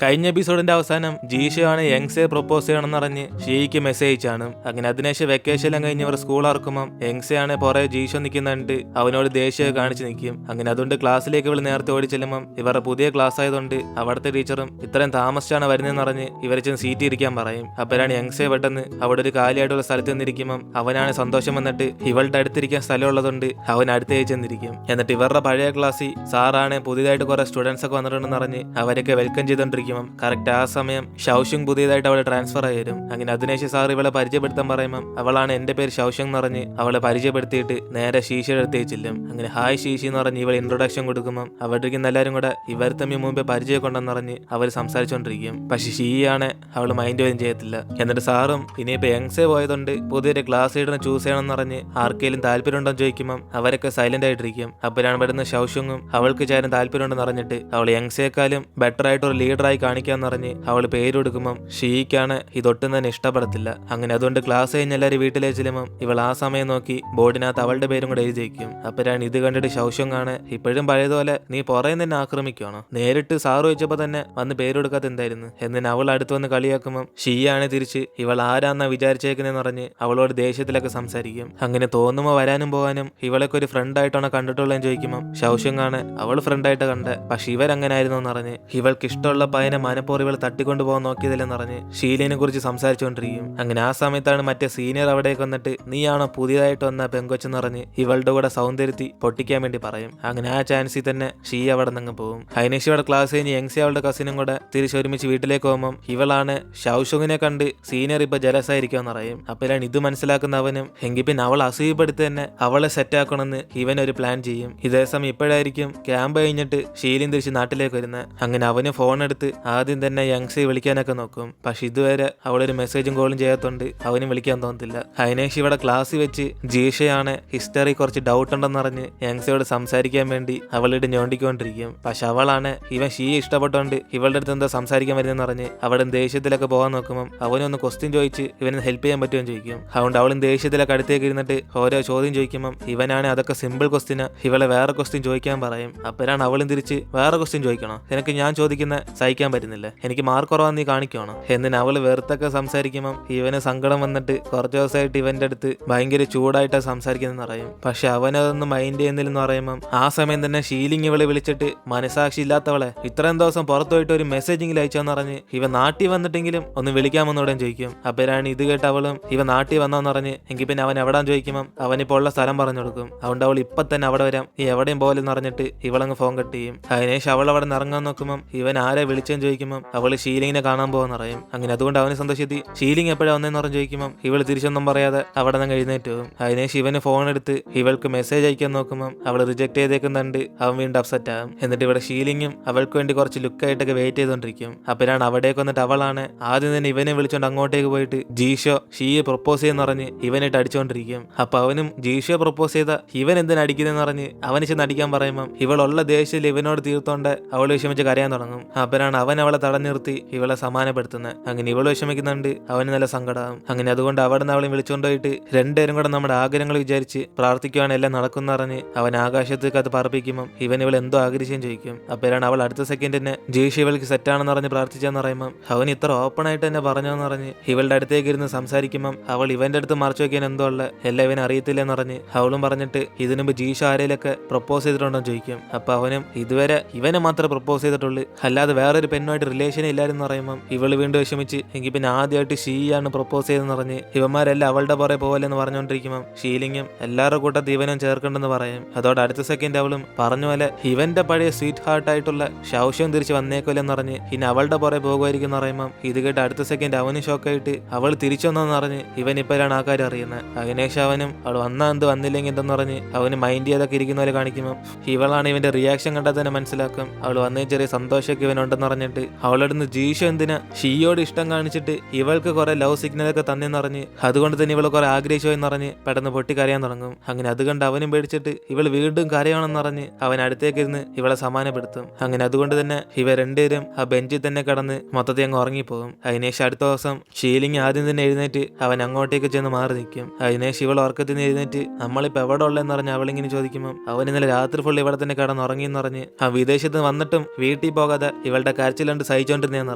കഴിഞ്ഞ എപ്പിസോഡിന്റെ അവസാനം ജീഷയാണ് യങ്സെ പ്രൊപ്പോസ് ചെയ്യണമെന്ന് പറഞ്ഞ് ഷീക്ക് മെസ്സേജ് അയച്ചാണ്. അങ്ങനെ അതിനുശേഷം വെക്കേഷനെല്ലാം കഴിഞ്ഞ് ഇവർ സ്കൂൾ ഇറക്കുമ്പോൾ യങ്സയാണ് പുറേ ജീഷോ നിൽക്കുന്നുണ്ട് അവനോട് ദേഷ്യം കാണിച്ച് നിൽക്കും. അങ്ങനെ അതുകൊണ്ട് ക്ലാസ്സിലേക്ക് ഇവൾ നേരത്തെ ഓടി ചെല്ലുമ്പോൾ ഇവരുടെ പുതിയ ക്ലാസ് ആയതുകൊണ്ട് അവിടുത്തെ ടീച്ചറും ഇത്രയും താമസിച്ചാണ് വരുന്നതെന്ന് പറഞ്ഞ് ഇവരെ ചെന്ന് സീറ്റ് ഇരിക്കാൻ പറയും. അപ്പോഴാണ് യങ്സെ പെട്ടെന്ന് അവിടെ ഒരു കാലിയായിട്ടുള്ള സ്ഥലത്ത് നിന്നിരിക്കുമ്പോൾ അവനാണ് സന്തോഷം വന്നിട്ട് ഇവളുടെ അടുത്തിരിക്കാൻ സ്ഥലമുള്ളതുകൊണ്ട് അവൻ അടുത്തേക്ക് ചെന്നിരിക്കും. എന്നിട്ട് ഇവരുടെ പഴയ ക്ലാസ്സിൽ സാറാണ് പുതിയതായിട്ട് കുറെ സ്റ്റുഡൻസ് ഒക്കെ വന്നിട്ടുണ്ടെന്ന് പറഞ്ഞ് അവരൊക്കെ വെൽക്കം ചെയ്തോണ്ടിരിക്കുമ്പോൾ കറക്റ്റ് ആ സമയം ഷൗഷുങ് പുതിയതായിട്ട് അവളെ ട്രാൻസ്ഫർ ആയി വരും. അങ്ങനെ അതിനേശം സാർ ഇവളെ പരിചയപ്പെടുത്താൻ പറയുമ്പോൾ അവളാണ് എന്റെ പേര് ഷൗഷുങ് എന്ന് പറഞ്ഞ് അവളെ പരിചയപ്പെടുത്തിയിട്ട് നേരെ ശീശയുടെ അടുത്തേക്ക് ചെല്ലും. അങ്ങനെ ഹായ് ശീശി എന്ന് പറഞ്ഞ് ഇവൾ ഇൻട്രൊഡക്ഷൻ കൊടുക്കുമ്പോൾ അവരിരിക്കുന്ന എല്ലാവരും കൂടെ ഇവർ തമ്മിൽ മുമ്പേ പരിചയം കൊണ്ടെന്ന് പറഞ്ഞ് അവർ സംസാരിച്ചോണ്ടിരിക്കും. പക്ഷെ ഷീയാണ് അവൾ മൈൻഡ് പോലും ചെയ്യത്തില്ല. എന്നിട്ട് സാറും ഇനിയിപ്പോ യങ്സെ പോയതുകൊണ്ട് പുതിയൊരു ക്ലാസ് ലീഡറിനെ ചൂസ് ചെയ്യണമെന്ന് പറഞ്ഞ് ആർക്കെങ്കിലും താല്പര്യമുണ്ടോ എന്ന് ചോദിക്കുമ്പോൾ അവരൊക്കെ സൈലന്റ് ആയിട്ടിരിക്കും. അപ്പോഴാണ് വരുന്ന ഷൗഷുങ്ങും അവൾക്ക് ചേരാൻ താല്പര്യമുണ്ടെന്ന് പറഞ്ഞിട്ട് അവൾ യങ്സേക്കാളും ബെറ്റർ ആയിട്ട് ഒരു ലീഡറായി കാണിക്കാന്ന് പറഞ്ഞ് അവൾ പേര് കൊടുക്കുമ്പോൾ ഷീക്കാണ് ഇതൊട്ടും തന്നെ ഇഷ്ടപ്പെടത്തില്ല. അങ്ങനെ അതുകൊണ്ട് ക്ലാസ് കഴിഞ്ഞ് എല്ലാവരും വീട്ടിലേക്ക് ചെല്ലുമ്പോൾ ഇവൾ ആ സമയം നോക്കി ബോർഡിനകത്ത് അവളുടെ പേരും കൂടെ എഴുതി വയ്ക്കും. അപ്പോഴാണ് ഇത് കണ്ടിട്ട് ഷൗഷുങ്ങാണ് ഇപ്പോഴും പഴയതുപോലെ നീ പുറമെ തന്നെ ആക്രമിക്കുകയാണോ, നേരിട്ട് സാറ് ചോദിച്ചപ്പോൾ തന്നെ വന്ന് പേര് കൊടുക്കാത്ത എന്തായിരുന്നു എന്നിന് അവൾ അടുത്ത് വന്ന് കളിയാക്കുമ്പോൾ ഷീയാണ് തിരിച്ച് ഇവൾ ആരാന്നാ വിചാരിച്ചേക്കുന്നതെന്ന് പറഞ്ഞ് അവളോട് ദേഷ്യത്തിലൊക്കെ സംസാരിക്കും. അങ്ങനെ തോന്നുമ്പോൾ വരാനും പോകാനും ഇവളൊക്കെ ഒരു ഫ്രണ്ട് ആയിട്ടാണ് കണ്ടിട്ടുള്ളതെന്ന് ചോദിക്കുമ്പോൾ ഷൗഷുങ്ങാണ് അവൾ ഫ്രണ്ടായിട്ട് കണ്ട് പക്ഷെ ഇവരങ്ങനെ ആയിരുന്നു എന്ന് പറഞ്ഞ് ഇവൾക്ക് ഇഷ്ടമുള്ള പയ്യനെ മനപ്പൂർവ്വം ഇവൾ തട്ടിക്കൊണ്ടു പോകാൻ നോക്കിയതില്ലെന്ന് പറഞ്ഞ് ഷീലിനെ കുറിച്ച് സംസാരിച്ചുകൊണ്ടിരിക്കും. അങ്ങനെ ആ സമയത്താണ് മറ്റേ സീനിയർ അവിടേക്ക് വന്നിട്ട് നീയാണോ പുതിയതായിട്ട് വന്ന പെങ്കൊച്ചെന്ന് പറഞ്ഞ് ഇവളുടെ കൂടെ സൗന്ദര്യത്തി പൊട്ടിക്കാൻ വേണ്ടി പറയും. അങ്ങനെ ആ ചാൻസിൽ തന്നെ ഷീ അവിടെ നിന്ന് പോകും. അതിനേശം ഇവിടെ ക്ലാസ് കഴിഞ്ഞ് യങ്സി അവളുടെ കസിനും കൂടെ തിരിച്ചൊരുമിച്ച് വീട്ടിലേക്ക് പോകുമ്പോൾ ഇവളാണ് ഷൗഷുങ്ങിനെ കണ്ട് സീനിയർ ഇപ്പൊ ജലസായിരിക്കുമെന്ന് പറയും. അപ്പോഴാണ് ഇത് മനസ്സിലാക്കുന്ന അവനും എങ്കിൽ പിന്നെ അവൾ അസൂയപ്പെടുത്തി തന്നെ അവളെ സെറ്റ് ആക്കണമെന്ന് ഇവനൊരു പ്ലാൻ ചെയ്യും. ഇതേ സമയം ഇപ്പോഴായിരിക്കും ക്യാമ്പ് കഴിഞ്ഞിട്ട് ഷീലിൻ തിരിച്ച് നാട്ടിലേക്ക് വരുന്നത്. അങ്ങനെ അവന് ഫോൺ എടുത്ത് ആദ്യം തന്നെ യങ്സി വിളിക്കാനൊക്കെ നോക്കും. പക്ഷെ ഇതുവരെ അവളൊരു മെസ്സേജും കോളും ചെയ്യാത്തോണ്ട് അവനും വിളിക്കാൻ തോന്നത്തില്ല. അതിനേശം ഇവിടെ ക്ലാസ്സിൽ വെച്ച് ജീഷയാണ് ഹിസ്റ്ററി കുറച്ച് ഡൗട്ട് ഉണ്ടെന്ന് പറഞ്ഞ് യങ്സിയോട് സംസാരിക്കാൻ വേണ്ടി അവളുടെ ഞോണ്ടിക്കൊണ്ടിരിക്കും. പക്ഷെ അവളാണ് ഇവൻ ഷീ ഇഷ്ടപ്പെട്ടോണ്ട് ഇവളുടെ അടുത്ത് എന്താ സംസാരിക്കാൻ വരുന്നതെന്ന് പറഞ്ഞ് അവിടെ ദേഷ്യത്തിലൊക്കെ പോകാൻ നോക്കുമ്പോൾ അവനൊന്ന് ക്വസ്റ്റ്യൻ ചോദിച്ച് ഇവന് ഹെൽപ്പ് ചെയ്യാൻ പറ്റുമെന്ന് ചോദിക്കും. അതുകൊണ്ട് അവളും ദേഷ്യത്തിലൊക്കെ അടുത്തേക്ക് ഇരുന്നിട്ട് ഓരോ ചോദ്യം ചോദിക്കുമ്പോൾ ഇവനാണ് അതൊക്കെ സിമ്പിൾ ക്വസ്റ്റ്യന് ഇവളെ വേറെ ക്വസ്റ്റ്യൻ ചോദിക്കാൻ പറയും. അപ്പോഴാണ് അവളും തിരിച്ച് വേറെ ക്വസ്റ്റ്യൻ ചോദിക്കണോ, നിനക്ക് ഞാൻ ചോദിക്കുന്ന സഹിക്കാൻ പറ്റുന്നില്ല, എനിക്ക് മാർക്ക് കുറവാന്ന് നീ കാണിക്കണോ എന്നിന് അവള് വെറുത്തൊക്കെ സംസാരിക്കുമ്പോൾ ഇവന് സങ്കടം വന്നിട്ട് കുറച്ച് ദിവസമായിട്ട് ഇവന്റെ അടുത്ത് ഭയങ്കര ചൂടായിട്ടാണ് സംസാരിക്കുന്നതെന്ന് പറയും. പക്ഷെ അവനതൊന്നും മൈൻഡ് ചെയ്യുന്നില്ലെന്ന് പറയുമ്പോൾ ആ സമയം തന്നെ ഷീലിംഗ് ഇവളെ വിളിച്ചിട്ട് മനസാക്ഷി ഇല്ലാത്തവളെ ഇത്രയും ദിവസം പുറത്തു പോയിട്ട് ഒരു മെസ്സേജിങ്ങിൽ അയച്ചോന്ന് പറഞ്ഞ് ഇവ നാട്ടിൽ വന്നിട്ടെങ്കിലും ഒന്ന് വിളിക്കാമെന്നോടെ ചോദിക്കും. അപ്പോഴാണ് ഇത് കേട്ട് അവളും ഇവ നാട്ടിൽ വന്നോന്ന് പറഞ്ഞ് എങ്കിൽ പിന്നെ അവൻ എവിടാൻ ചോദിക്കുമ്പോൾ അവനിപ്പോൾ ഉള്ള സ്ഥലം പറഞ്ഞു കൊടുക്കും. അതുകൊണ്ട് അവൾ ഇപ്പൊ തന്നെ അവിടെ വരാം, നീ എവിടെയും പോലെന്ന് പറഞ്ഞിട്ട് ഇവളങ്ങ് ഫോൺ കട്ട് ചെയ്യും. അതിനേശം അവൾ അവിടെ നിന്ന് ഇറങ്ങാൻ നോക്കുമ്പോൾ ഇവൻ ആരെ വിളിച്ചെന്ന് ചോദിക്കുമ്പോൾ അവള് ഷീലിങ്ങിനെ കാണാൻ പോകാന്ന് പറയും. അങ്ങനെ അതുകൊണ്ട് അവന് സന്തോഷത്തി ഷീലിംഗ് എപ്പോഴാണ് വന്നതെന്ന് പറഞ്ഞ് ചോദിക്കുമ്പോൾ ഇവള് തിരിച്ചൊന്നും പറയാതെ അവിടെ നിന്ന് എഴുന്നേറ്റ് പോകും. അതിനേശം ഇവന് ഫോൺ എടുത്ത് ഇവൾക്ക് മെസ്സേജ് അയക്കാൻ നോക്കുമ്പോൾ അവൾ റിജക്ട് ചെയ്തേക്കുന്നുണ്ട്. അവൻ വീണ്ടും അപ്സെറ്റ് ആകും. എന്നിട്ട് ഇവിടെ ഷീലിങ്ങും അവൾക്ക് വേണ്ടി കുറച്ച് ലുക്കായിട്ടൊക്കെ വെയിറ്റ് ചെയ്തോണ്ടിരിക്കും. അപ്പോഴാണ് അവിടേക്ക് വന്നിട്ട് അവളാണ് ആദ്യം തന്നെ ഇവനെ വിളിച്ചോണ്ട് അങ്ങോട്ടേക്ക് പോയിട്ട് ജീഷോ ഷീയെ പ്രൊപ്പോസ് ചെയ്യുന്ന പറഞ്ഞ് ഇവനായിട്ട് അടിച്ചോണ്ടിരിക്കും. അപ്പൊ അവനും ജീഷോ പ്രൊപ്പോസ് ചെയ്ത ഇവൻ എന്തിനാ അടിക്കുന്നതെന്ന് പറഞ്ഞ് അവന് ചെന്ന് അടിക്കാൻ പറയുമ്പോൾ ഇവളുള്ള ദേഷ്യത്തിൽ ഇവനോട് തീർത്തോണ്ട് അവൾ വിഷമിച്ച് കരയാൻ തുടങ്ങും. അപ്പോഴാണ് അവൻ അവളെ തടഞ്ഞു നിർത്തി ഇവളെ സമാനപ്പെടുത്തുന്നത്. അങ്ങനെ ഇവള് വിഷമിക്കുന്നുണ്ട്, അവന് നല്ല സങ്കടമാകും. അങ്ങനെ അതുകൊണ്ട് അവിടെ നിന്ന് അവളെ വിളിച്ചുകൊണ്ടുപോയിട്ട് രണ്ടുപേരും കൂടെ നമ്മുടെ ആഗ്രഹങ്ങൾ വിചാരിച്ച് പ്രാർത്ഥിക്കുവാണ് എല്ലാം നടക്കുന്ന പറഞ്ഞ് അവൻ ആകാശത്തേക്ക് അത് പറപ്പിക്കുമ്പോൾ ഇവൻ ഇവൾ എന്തോ ആഗ്രഹിച്ചും ചോദിക്കും. അപ്പോഴാണ് അവൾ അടുത്ത സെക്കൻഡ് തന്നെ ജീഷ ഇവൾക്ക് സെറ്റാണെന്ന് പറഞ്ഞ് പ്രാർത്ഥിച്ചാന്ന് പറയുമ്പോൾ അവൻ ഇത്ര ഓപ്പൺ ആയിട്ട് തന്നെ പറഞ്ഞോന്ന് പറഞ്ഞ് ഇവളുടെ അടുത്തേക്ക് ഇരുന്ന് സംസാരിക്കുമ്പോൾ അവൾ ഇവന്റെ അടുത്ത് മറച്ചു വെക്കാൻ എന്തോ ഉള്ള എല്ലാം ഇവൻ അറിയത്തില്ലെന്ന് പറഞ്ഞ് അവളും പറഞ്ഞിട്ട് ഇതിനു മുമ്പ് ജീഷ ആരെയിലൊക്കെ പ്രപ്പോസ് ചെയ്തിട്ടുണ്ടോ ചോദിക്കും. അപ്പൊ അവനും ഇതുവരെ ഇവനെ മാത്രമേ പ്രപ്പോസ് ചെയ്തിട്ടുള്ളൂ, അല്ലാതെ വേറൊരു പെണ്ണുമായിട്ട് റിലേഷനേ ഇല്ലായിരുന്നു പറയുമ്പോൾ ഇവള് വീണ്ടും വിഷമിച്ച് എങ്കിൽ പിന്നെ ആദ്യമായിട്ട് ഷീയാണ് പ്രപ്പോസ് ചെയ്തെന്ന് പറഞ്ഞ് ഇവന്മാരെല്ലാം അവളുടെ പുറകെ പോകലെന്ന് പറഞ്ഞുകൊണ്ടിരിക്കുമ്പോൾ ഷീലിങ്ങും എല്ലാവരുടെ കൂട്ടത്തിൽ ഇവനും ചേർക്കണ്ടെന്ന് പറയും. അതോടെ അടുത്ത സെക്കൻഡ് അവളും പറഞ്ഞ പോലെ ഇവന്റെ പഴയ സ്വീറ്റ് ഹാർട്ട് ആയിട്ടുള്ള ഷൗഷ്യം തിരിച്ച് വന്നേക്കോലെന്ന് പറഞ്ഞ് ഇനി അവളുടെ പുറകെ പോകുമായിരിക്കും എന്ന് പറയുമ്പോൾ ഇത് കേട്ട് അടുത്ത സെക്കൻഡ് അവനും ഷോക്കായിട്ട് അവൾ തിരിച്ചു വന്നെന്ന് പറഞ്ഞ് ഇവൻ ഇപ്പോഴാണ് ആ കാര്യം അറിയുന്നത്. അതിനേശം അവനും അവൾ വന്നാ എന്ത് വന്നില്ലെങ്കിൽ എന്തെന്ന് പറഞ്ഞ് അവന് മൈൻഡ് ചെയ്തൊക്കെ ഇരിക്കുന്ന പോലെ കാണിക്കുമ്പോൾ ഇവളാണ് ഇവന്റെ റിയാക്ഷൻ കണ്ടാൽ തന്നെ മനസ്സിലാക്കും അവൾ വന്നേ ചെറിയ സന്തോഷമൊക്കെ ഇവനുണ്ടെന്ന് പറഞ്ഞിട്ട് അവളോടൊന്ന് ജീഷ എന്തിനാ ഷീയോട് ഇഷ്ടം കാണിച്ചിട്ട് ഇവൾക്ക് കുറെ ലവ് സിഗ്നലൊക്കെ തന്നെന്ന് പറഞ്ഞ് അതുകൊണ്ട് തന്നെ ഇവള് കുറെ ആഗ്രഹിച്ചോ എന്ന് പറഞ്ഞ് പെട്ടെന്ന് പൊട്ടിക്കരയാൻ തുടങ്ങും. അങ്ങനെ അത് കണ്ട് അവനും പേടിച്ചിട്ട് ഇവൾ വീണ്ടും കരയാണെന്ന് പറഞ്ഞ് അവൻ അടുത്തേക്ക് ഇരുന്ന് ഇവളെ സമാനപ്പെടുത്തും. അങ്ങനെ അതുകൊണ്ട് തന്നെ ഇവ രണ്ടുപേരും ആ ബെഞ്ചിൽ തന്നെ കടന്ന് മൊത്തത്തിൽ അങ്ങ് ഉറങ്ങിപ്പോകും. അതിനേശം അടുത്ത ദിവസം ഷീലിംഗ് ആദ്യം തന്നെ എഴുന്നേറ്റ് അവൻ അങ്ങോട്ടേക്ക് ചെന്ന് മാറി നിൽക്കും. അതിനേശം ഇവൾ ഉറക്കത്തിൽ നിന്ന് എഴുന്നേറ്റ് നമ്മളിപ്പോൾ എവിടെ ഉള്ളതെന്ന് പറഞ്ഞ് അവളിങ്ങനെ ചോദിക്കുമ്പോൾ അവൻ ഇന്നലെ രാത്രി ഫുള്ള് ഇവിടെ തന്നെ കിടന്ന് ഉറങ്ങിയെന്ന് പറഞ്ഞ് ആ വിദേശത്ത് വന്നിട്ടും വീട്ടിൽ പോകാതെ ഇവളുടെ കരച്ചിലുണ്ട് സഹിച്ചോണ്ടിരുന്നേന്ന്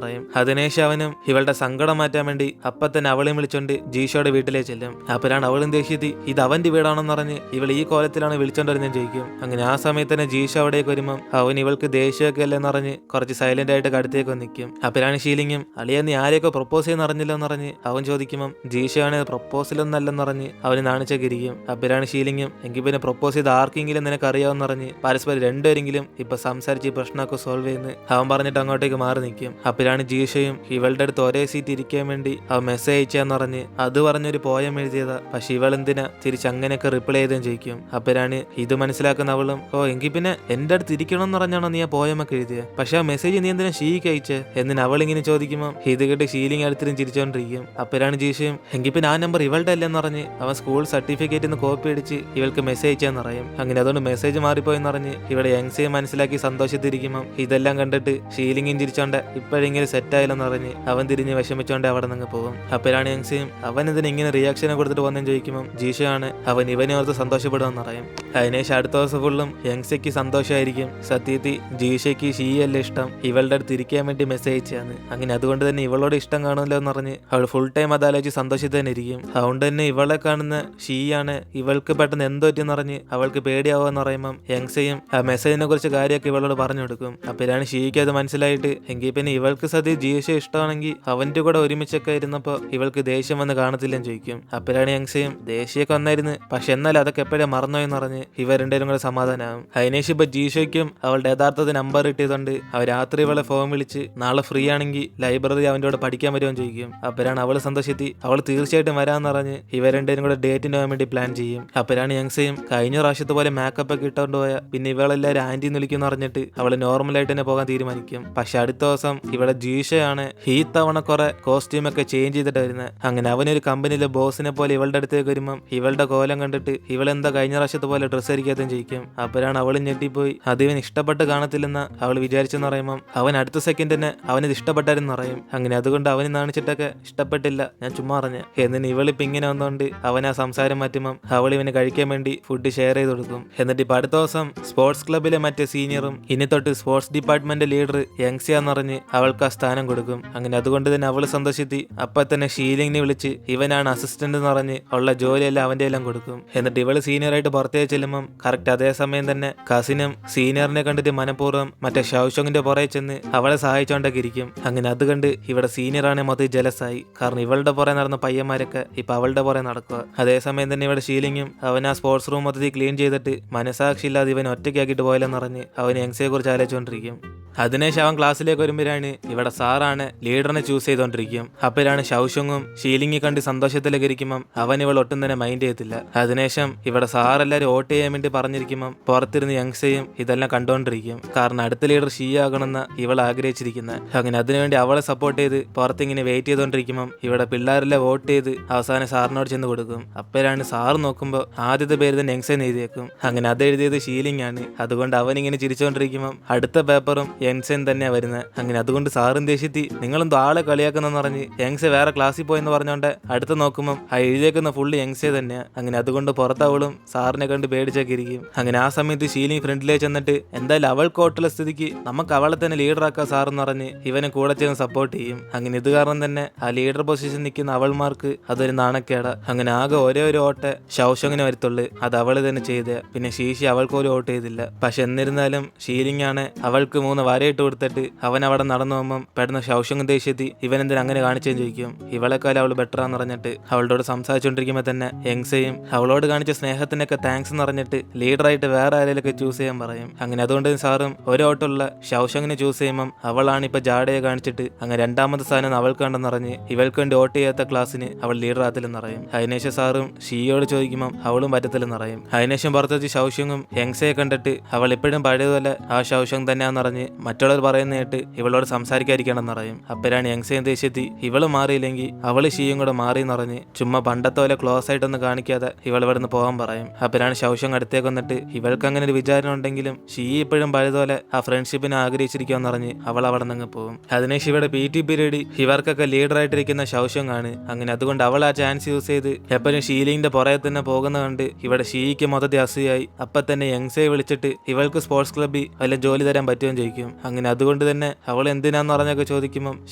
പറയും. അതിനുശേഷം അവനും ഇവളുടെ സങ്കടം മാറ്റാൻ വേണ്ടി അപ്പൊ തന്നെ അവളെയും വിളിച്ചോണ്ട് ജീഷോയുടെ വീട്ടിലേക്ക് ചെല്ലും. അപ്പോഴാണ് അവളും ദേഷ്യത്തി ഇത് അവന്റെ വീടാണെന്ന് പറഞ്ഞ് ഇവൾ ഈ കോലത്തിലാണ് വിളിച്ചോണ്ടിരുന്നതെന്ന് ചോദിക്കും. അങ്ങനെ ആ സമയത്ത് തന്നെ ജീഷ അവിടേക്ക് വരുമ്പം അവൻ ഇവൾക്ക് ദേഷ്യമൊക്കെ അല്ലെന്ന് പറഞ്ഞ് കുറച്ച് സൈലന്റ് ആയിട്ട് അടുത്തേക്ക് നിൽക്കും. അപ്പോഴാണ് ഷീലിങ്ങും അളിയ നീ ആരെയൊക്കെ പ്രപ്പോസ് ചെയ്യുന്ന അറിഞ്ഞില്ലെന്ന് പറഞ്ഞ് അവൻ ചോദിക്കുമ്പം ജീഷയാണ് പ്രപ്പോസലൊന്നല്ലെന്ന് പറഞ്ഞ് അവന് നാണിച്ചൊക്കെ ഇരിക്കും. അപ്പോഴാണ് ഷീലിങ്ങും എങ്കിൽ പിന്നെ പ്രപ്പോസ് ചെയ്ത് ആർക്കെങ്കിലും നിനക്ക് അറിയാമെന്ന് പറഞ്ഞ് പരസ്പരം രണ്ടുപേരെങ്കിലും ഇപ്പൊ സംസാരിച്ച് ഈ പ്രശ്നമൊക്കെ സോൾവ് ചെയ്യുന്നു അവൻ പറഞ്ഞിട്ട് അങ്ങോട്ടേക്ക് മാറി നിൽക്കും. അപ്പോഴാണ് ജീഷയും ഇവളുടെ അടുത്ത് ഒരേ സീറ്റ് ഇരിക്കാൻ വേണ്ടി അവൻ മെസ്സേജ് അയച്ചാന്ന് പറഞ്ഞ് അത് പറഞ്ഞൊരു പോയം എഴുതിയതാ. പക്ഷെ ഇവൾ എന്തിനാ തിരിച്ച് അങ്ങനെയൊക്കെ റിപ്ലൈ ചെയ്തെന്ന് ചോദിക്കും. അപ്പോഴാണ് ഇത് മനസ്സിലാക്കുന്ന അവളും എങ്കിൽ പിന്നെ എന്റെ അടുത്ത് ഇരിക്കണം എന്ന് പറഞ്ഞാണോ നീ ആ പോയമൊക്കെ എഴുതിയത്, പക്ഷെ ആ മെസ്സേജ് നീ എന്തിനാ ഷീക്ക് അയച്ചേ എന്നിന് അവൾ ഇങ്ങനെ ചോദിക്കുമ്പോൾ ഇത് കേട്ട് ഷീലിംഗ് അടുത്തിരും ചിരിച്ചോണ്ടിരിക്കും. അപ്പോഴാണ് ജീഷയും എങ്കിൽ പിന്നെ ആ നമ്പർ ഇവളുടെ അല്ലെന്ന് പറഞ്ഞ് അവൻ സ്കൂൾ സർട്ടിഫിക്കറ്റിന്ന് കോപ്പി അടിച്ച് ഇവൾക്ക് മെസ്സേജ് അയച്ചാന്ന് പറയും. അങ്ങനെ അതുകൊണ്ട് മെസ്സേജ് മാറിപ്പോയെന്ന് പറഞ്ഞ് ഇവിടെ യങ്സയെ മനസ്സിലാക്കി സന്തോഷത്തിരിക്കുമ്പോൾ ഇതെല്ലാം കണ്ടിട്ട് ഷീലിംഗും ചിരിച്ചോണ്ട് ഇപ്പോഴെങ്കിലും സെറ്റ് ആയില്ലെന്ന് പറഞ്ഞ് അവൻ തിരിഞ്ഞ് വിഷമിച്ചോണ്ട് അവിടെ നിന്ന് പോകും. അപ്പോഴാണ് യങ്സയും അവൻ ഇതിന് ഇങ്ങനെ റിയാക്ഷനെ കൊടുത്തിട്ട് വന്നെന്ന് ചോദിക്കുമ്പോൾ ജീഷയാണ് അവൻ ഇവനെ ഓർത്ത് സന്തോഷപ്പെടുമെന്ന് പറയും. അതിനുശേഷം അടുത്ത ദിവസം ഫുള്ളും യങ്സയ്ക്ക് സന്തോഷമായിരിക്കും. സത്യത്തിൽ ജീഷയ്ക്ക് ഷീയല്ല ഇഷ്ടം, ഇവളുടെ അടുത്ത് ഇരിക്കാൻ വേണ്ടി മെസ്സേജ് അയച്ചാണ്. അങ്ങനെ അതുകൊണ്ട് തന്നെ ഇവളോട് ഇഷ്ടം കാണുമല്ലോ എന്ന് പറഞ്ഞ് അവൾ ഫുൾ ടൈം അതാലോചിച്ച് സന്തോഷത്തിൽ തന്നെ ഇരിക്കും. അതുകൊണ്ട് തന്നെ ഇവളെ കാണുന്ന ഷീയാണ് ഇവൾക്ക് പെട്ടെന്ന് എന്തോ പറ്റിയെന്ന് പറഞ്ഞ് അവൾക്ക് പേടിയാവുമെന്ന് പറയുമ്പം യങ്സയും ആ മെസ്സേജിനെ കുറിച്ച് കാര്യമൊക്കെ ഇവളോട് പറഞ്ഞു കൊടുക്കും. അപ്പോഴാണ് ഷീക്ക് അത് മനസ്സിലായിട്ട് എങ്കിൽ പിന്നെ ഇവൾക്ക് സത്യം ജീഷ ഇഷ്ടമാണെങ്കിൽ അവന്റെ കൂടെ ഒരുമിച്ചൊക്കെ ഇരുന്നപ്പോൾ ഇവൾക്ക് ദേഷ്യം വന്ന് കാണത്തില്ലെന്ന് ചോദിക്കും. അപ്പോഴാണ് യങ്സയും ദേഷ്യമൊക്കെ വന്നായിരുന്നു, പക്ഷെ എന്നാലും അതൊക്കെ എപ്പോഴേ മറന്നോയെന്ന് പറഞ്ഞ് ഇവർ രണ്ടുപേരും കൂടെ സമാധാനമാകും. അതിനേശം ഇപ്പൊ ജീഷയ്ക്കും അവളുടെ യഥാർത്ഥത്തിൽ നമ്പർ കിട്ടിയതുകൊണ്ട് അവർ രാത്രി ഇവളെ ഫോൺ വിളിച്ച് നാളെ ഫ്രീ ആണെങ്കിൽ ലൈബ്രറി അവൻ്റെ കൂടെ പഠിക്കാൻ വരുമെന്ന് ചോദിക്കും. അപ്പോഴാണ് അവൾ സന്തോഷത്തി അവൾ തീർച്ചയായിട്ടും വരാമെന്ന് പറഞ്ഞ് ഇവർ രണ്ടുപേരും കൂടെ ഡേറ്റിന് പോകാൻ വേണ്ടി പ്ലാൻ ചെയ്യും. അപ്പോഴാണ് യങ്സയും കഴിഞ്ഞ പ്രാവശ്യത്തെ പോലെ മേക്കപ്പ് ഒക്കെ ഇട്ടുകൊണ്ട് പോയ പിന്നെ ഇവളെല്ലാവരും ആന്റി വിളിക്കുമെന്ന് പറഞ്ഞിട്ട് അവൾ നോർമലായിട്ട് തന്നെ പോകാൻ തീരുമാനിക്കും. പക്ഷെ അടുത്ത ദിവസം ഇവിടെ ജീഷയാണ് ഈ തവണ കുറെ കോസ്റ്റ്യൂം ഒക്കെ ചേഞ്ച് ചെയ്തിട്ട് വരുന്നത്. അങ്ങനെ അവനൊരു കമ്പനിയിലെ ബോസിനെ പോലെ ഇവളുടെ അടുത്തേക്ക് വരുമ്പം ഇവളുടെ കോലം കണ്ടിട്ട് ഇവളെന്താ കഴിഞ്ഞ പ്രാവശ്യത്തെ പോലെ ഡ്രസ്സ് ധരിക്കാത്തതും ചോദിക്കും. അപ്പോഴാണ് അവൾ ഞെട്ടിപ്പോയി അത് ഇവൻ ഇഷ്ടപ്പെട്ട് കാണത്തില്ലെന്ന് അവൾ വിചാരിച്ചെന്ന് പറയുമ്പം അവൻ അടുത്ത സെക്കൻഡ് തന്നെ അവനത് ഇഷ്ടപ്പെട്ടാരെന്ന് പറയും. അങ്ങനെ അതുകൊണ്ട് അവന് നാണിച്ചിട്ടൊക്കെ ഇഷ്ടപ്പെട്ടില്ല ഞാൻ ചുമ്മാ പറഞ്ഞ് എന്നിട്ട് ഇവളിപ്പോ ഇങ്ങനെ വന്നുകൊണ്ട് അവൻ ആ സംസാരം മാറ്റുമ്പം അവൾ ഇവന് കഴിക്കാൻ വേണ്ടി ഫുഡ് ഷെയർ ചെയ്ത് കൊടുക്കും. എന്നിട്ട് ഇപ്പൊ അടുത്ത ദിവസം സ്പോർട്സ് ക്ലബിലെ മറ്റേ സീനിയറും ഇനി തൊട്ട് സ്പോർട്സ് ഡിപ്പാർട്ട്മെന്റ് ലീഡർ യങ്സിയാന്ന് പറഞ്ഞ് അവൾക്ക് ആ സ്ഥാനം കൊടുക്കും. അങ്ങനെ അതുകൊണ്ട് തന്നെ അവള് സന്തോഷത്തി അപ്പൊ തന്നെ ഷീലിംഗിനെ വിളിച്ച് ഇവനാണ് അസിസ്റ്റന്റ് എന്ന് പറഞ്ഞ് ഉള്ള ജോലിയെല്ലാം അവന്റെ എല്ലാം കൊടുക്കും. എന്നിട്ട് ഇവള് സീനിയറായിട്ട് പുറത്തേക്ക് ചെല്ലുമ്പം കറക്റ്റ് അതേ സമയം തന്നെ കസിനും സീനിയറിനെ കണ്ടിട്ട് മനഃപൂർവ്വം മറ്റേ ഷൗഷോങ്ങിന്റെ പുറകെ ചെന്ന് അവളെ സഹായിച്ചോണ്ടൊക്കെ ഇരിക്കും. അങ്ങനെ അത് കണ്ട് ഇവിടെ സീനിയറാണ് മൊത്തം ജലസായി, കാരണം ഇവളുടെ പുറകെ നടന്ന പയ്യന്മാരൊക്കെ ഇപ്പൊ അവളുടെ പുറകെ നടക്കുക. അതേസമയം തന്നെ ഇവിടെ ഷീലിംഗും അവൻ ആ സ്പോർട്സ് റൂം മൊത്തത്തിൽ ക്ലീൻ ചെയ്തിട്ട് മനസാക്ഷി ഇല്ലാതെ ഇവൻ ഒറ്റയ്ക്കാക്കിയിട്ട് പോയാലെന്ന് പറഞ്ഞ് അവൻ യങ്സയെ കുറിച്ച് ആലോചിച്ചുകൊണ്ടിരിക്കും. അതിനുശേഷം അവൻ ക്ലാസ്സിലേക്ക് വരുമ്പോഴാണ് ഇവിടെ സാറാണ് ലീഡറിനെ ചൂസ് ചെയ്തോണ്ടിരിക്കും. അപ്പോഴാണ് ഷൗഷുങ്ങും ഷീലിംഗി കണ്ട് സന്തോഷത്തിലേക്ക് ഇരിക്കുമ്പം അവൻ ഇവൾ ഒട്ടും തന്നെ മൈൻഡ് ചെയ്യത്തില്ല. അതിനുശേഷം ഇവിടെ സാർ എല്ലാവരും വോട്ട് ചെയ്യാൻ വേണ്ടി പറഞ്ഞിരിക്കുമ്പം പുറത്തിരുന്ന് യങ്സയും ഇതെല്ലാം കണ്ടോണ്ടിരിക്കും. കാരണം അടുത്ത ലീഡർ ഷീ ആകണമെന്ന് ഇവൾ ആഗ്രഹിച്ചിരിക്കുന്നത്. അങ്ങനെ അതിനുവേണ്ടി അവളെ സപ്പോർട്ട് ചെയ്ത് പുറത്തിങ്ങനെ വെയിറ്റ് ചെയ്തോണ്ടിരിക്കുമ്പം ഇവിടെ പിള്ളേരെല്ലാം വോട്ട് ചെയ്ത് അവസാനം സാറിനോട് ചെന്ന് കൊടുക്കും. അപ്പോഴാണ് സാർ നോക്കുമ്പോൾ ആദ്യത്തെ പേര് തന്നെ യങ്സെന്ന് എഴുതിയേക്കും. അങ്ങനെ അത് എഴുതിയത് ഷീലിംഗ് ആണ്. അതുകൊണ്ട് അവനിങ്ങനെ ചിരിച്ചോണ്ടിരിക്കുമ്പം അടുത്ത പേപ്പറും യങ്സൻ തന്നെയാ വരുന്നത്. അങ്ങനെ അതുകൊണ്ട് സാറും ദേഷ്യത്തി നിങ്ങളെന്തോ ആളെ കളിയാക്കുന്നെന്ന് പറഞ്ഞ് യങ്സെ വേറെ ക്ലാസ്സിൽ പോയെന്ന് പറഞ്ഞോണ്ട് അടുത്ത് നോക്കുമ്പോൾ ആ എഴുതിയേക്കുന്ന ഫുള്ള് യങ്സെ തന്നെയാ. അങ്ങനെ അതുകൊണ്ട് പുറത്തവളും സാറിനെ കണ്ട് പേടിച്ചൊക്കെ ഇരിക്കും. അങ്ങനെ ആ സമയത്ത് ഷീലിംഗ് ഫ്രണ്ടിലേക്ക് ചെന്നിട്ട് എന്തായാലും അവൾ കോട്ടുള്ള സ്ഥിതിക്ക് നമുക്ക് അവളെ തന്നെ ലീഡറാക്കാം സാറെന്ന് പറഞ്ഞ് ഇവനെ കൂടെ ചേർന്ന് സപ്പോർട്ട് ചെയ്യും. അങ്ങനെ ഇത് കാരണം തന്നെ ആ ലീഡർ പൊസിഷൻ നിൽക്കുന്ന അവൾമാർക്ക് അതൊരു നാണക്കേടാ. അങ്ങനെ ആകെ ഒരേ ഒരു വോട്ട് ഷൗഷങ്ങിനെ വരത്തുള്ളു, അത് അവള് തന്നെ ചെയ്ത്. പിന്നെ ശീശി അവൾക്ക് ഒരു വോട്ട് ചെയ്തില്ല. പക്ഷെ എന്നിരുന്നാലും ഷീലിംഗ് ആണ് അവൾക്ക് 3 വരയിട്ട് കൊടുത്തിട്ട് അവൻ അവിടെ നടന്നു പോകുമ്പം പെട്ടെന്ന് ഷൗഷങ് ദേഷ്യത്തി ഇവൻ എന്തിനാ അങ്ങനെ കാണിച്ചെന്ന് ചോദിക്കും. ഇവളെക്കാലം അവൾ ബെറ്ററാന്ന് പറഞ്ഞിട്ട് അവളോട് സംസാരിച്ചുകൊണ്ടിരിക്കുമ്പോൾ തന്നെ യങ്സയും അവളോട് കാണിച്ച സ്നേഹത്തിനൊക്കെ താങ്ക്സ് എന്ന് പറഞ്ഞിട്ട് ലീഡറായിട്ട് വേറെ ആരെയൊക്കെ ചൂസ് ചെയ്യാൻ പറയും. അങ്ങനെ അതുകൊണ്ട് സാറും ഒരു ഓട്ടുള്ള ഷൗഷങ്ങിനെ ചൂസ് ചെയ്യുമ്പം അവളാണ് ഇപ്പൊ ജാഡയെ കാണിച്ചിട്ട് അങ്ങനെ രണ്ടാമത്തെ സ്ഥാനം അവൾക്കുണ്ടെന്ന് പറഞ്ഞ് ഇവൾക്ക് വേണ്ടി വോട്ട് ചെയ്യാത്ത ക്ലാസ്സിന് അവൾ ലീഡർ ആത്തില്ലെന്ന് പറയും. അതിനുശേഷം സാറും ഷീയോട് ചോദിക്കുമ്പം അവളും പറ്റത്തില്ലെന്ന് പറയും. അതിനുശേഷം പുറത്ത് വെച്ച് ഷൗഷങ്ങും യങ്സയെ കണ്ടിട്ട് അവൾ എപ്പോഴും പഴയതുപോലെ ആ ഷൗഷങ് തന്നെയാന്ന് പറഞ്ഞ് മറ്റുള്ളവർ പറയുന്ന കേട്ട് ഇവളോട് സംസാരിക്കാതിരിക്കണമെന്ന് പറയും. അപ്പോഴാണ് യങ്സയും ദേഷ്യത്തി ഇവള് മാറിയില്ലെങ്കിൽ അവള് ഷീയും കൂടെ മാറിയെന്ന് പറഞ്ഞ് ചുമ്മാ പണ്ടത്തെ പോലെ ക്ലോസ് ആയിട്ടൊന്നും കാണിക്കാതെ ഇവൾ ഇവിടെ നിന്ന് പോകാൻ പറയും. അപ്പോഴാണ് ഷൗഷങ് അടുത്തേക്ക് വന്നിട്ട് ഇവൾക്ക് അങ്ങനെ ഒരു വിചാരം ഉണ്ടെങ്കിലും ഷീ ഇപ്പോഴും പഴയതുപോലെ ആ ഫ്രണ്ട്ഷിപ്പിനെ ആഗ്രഹിച്ചിരിക്കുമെന്ന് പറഞ്ഞ് അവൾ അവിടെ നിന്ന് പോകും. അതിനുശേഷം ഇവിടെ PT പീരീഡ് ഇവർക്കൊക്കെ ലീഡറായിട്ടിരിക്കുന്ന ഷൗഷങ് ആണ്. അങ്ങനെ അതുകൊണ്ട് അവൾ ആ ചാൻസ് യൂസ് ചെയ്ത് എപ്പോഴും ഷീലിംഗിന്റെ പുറകെ തന്നെ പോകുന്ന കണ്ട് ഇവിടെ ഷീക്ക് മൊത്തത്തിൽ അസൂയായി. അപ്പൊ തന്നെ യങ്സയെ വിളിച്ചിട്ട് ഇവൾക്ക് സ്പോർട്സ് ക്ലബ്ബിൽ വല്ല ജോലി തരാൻ പറ്റുമെന്ന് ചോദിക്കും. അങ്ങനെ അതുകൊണ്ട് തന്നെ അവൾ എന്തിനാന്ന് പറഞ്ഞൊക്കെ ചോദിക്കുമ്പം